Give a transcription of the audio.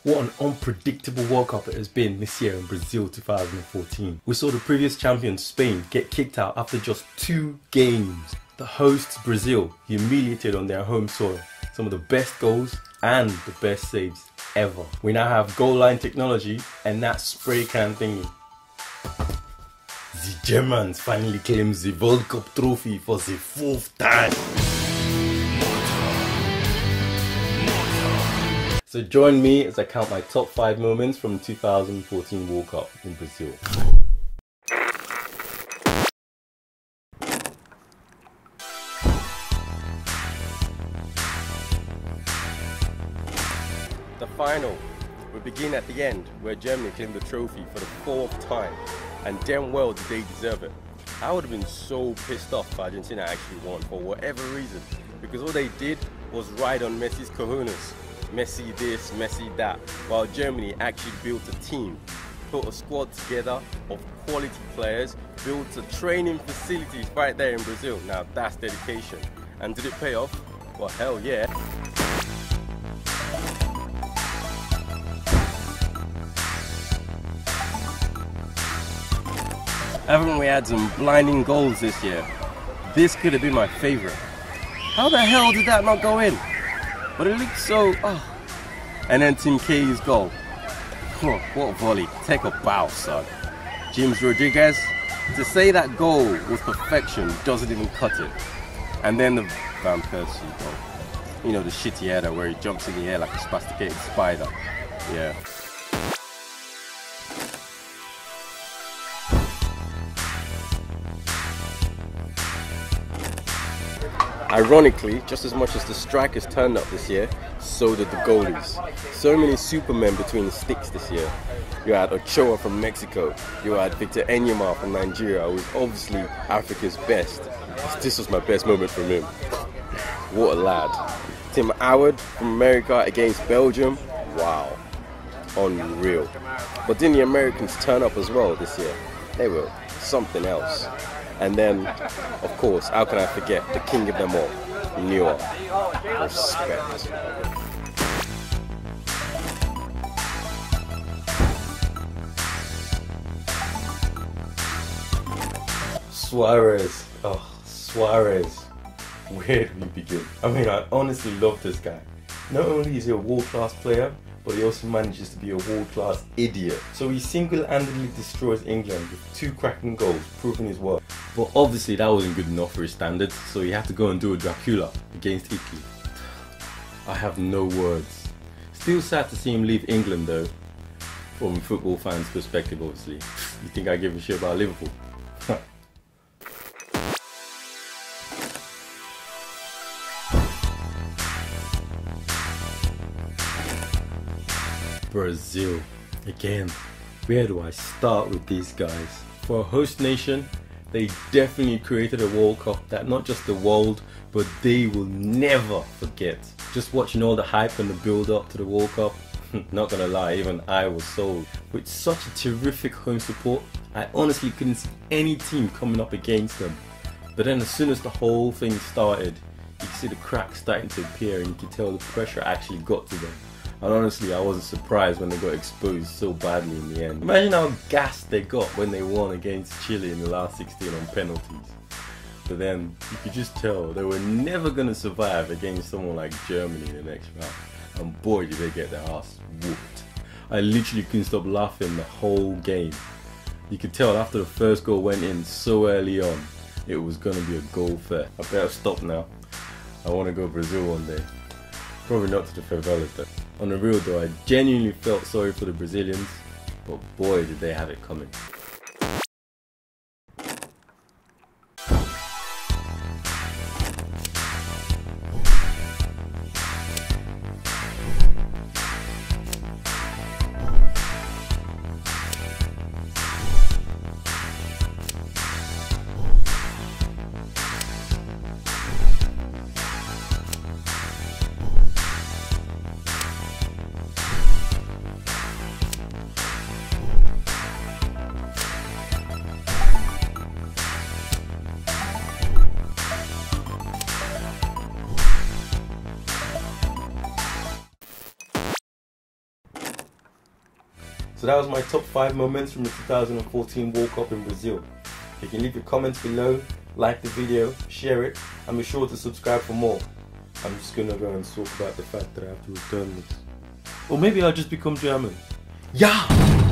What an unpredictable World Cup it has been this year in Brazil 2014. We saw the previous champion Spain get kicked out after just 2 games. The hosts Brazil humiliated on their home soil. Some of the best goals and the best saves ever. We now have goal line technology and that spray can thingy. The Germans finally claims the World Cup trophy for the 4th time. So join me as I count my top 5 moments from the 2014 World Cup in Brazil. The final will begin at the end, where Germany claimed the trophy for the 4th time, and damn well did they deserve it. I would have been so pissed off if Argentina actually won for whatever reason, because all they did was ride on Messi's cojones. Messi this, Messi that, while Germany actually built a team, put a squad together of quality players, built a training facility right there in Brazil. Now that's dedication. And did it pay off? Well, hell yeah. Haven't we had some blinding goals this year? This could have been my favourite. How the hell did that not go in? But it looked so... oh. And then Team K's goal. Oh, what a volley. Take a bow, son. James Rodriguez, to say that goal was perfection doesn't even cut it. And then the Van Persie goal. You know, the shitty header where he jumps in the air like a spasticated spider. Yeah. Ironically, just as much as the strikers turned up this year, so did the goalies. So many supermen between the sticks this year. You had Ochoa from Mexico, you had Victor Enyema from Nigeria, who was obviously Africa's best. This was my best moment from him. What a lad. Tim Howard from America against Belgium, wow, unreal. But didn't the Americans turn up as well this year? They were something else. And then, of course, how can I forget the king of them all, Neuer. Respect. Suarez. Oh, Suarez. Where do we begin? I mean, I honestly love this guy. Not only is he a world-class player, but he also manages to be a world-class idiot. So he single-handedly destroys England with 2 cracking goals, proving his worth. But obviously that wasn't good enough for his standards, so he had to go and do a DRACULA against Italy. I have no words. Still sad to see him leave England though, from a football fan's perspective obviously. You think I give a shit about Liverpool? Brazil. Again, where do I start with these guys? For a host nation, they definitely created a World Cup that not just the world, but they will never forget. Just watching all the hype and the build up to the World Cup, not gonna lie, even I was sold. With such a terrific home support, I honestly couldn't see any team coming up against them. But then as soon as the whole thing started, you could see the cracks starting to appear and you could tell the pressure actually got to them. And honestly, I wasn't surprised when they got exposed so badly in the end. Imagine how gassed they got when they won against Chile in the last 16 on penalties. But then, you could just tell they were never going to survive against someone like Germany in the next round. And boy, did they get their ass whooped. I literally couldn't stop laughing the whole game. You could tell after the first goal went in so early on, it was going to be a goal fair. I better stop now. I want to go Brazil one day. Probably not to the favelas though. On the real though, I genuinely felt sorry for the Brazilians, but boy did they have it coming. So that was my top 5 moments from the 2014 World Cup in Brazil. You can leave your comments below, like the video, share it, and be sure to subscribe for more. I'm just gonna go and talk about the fact that I have to return this. Or maybe I'll just become German. Yeah!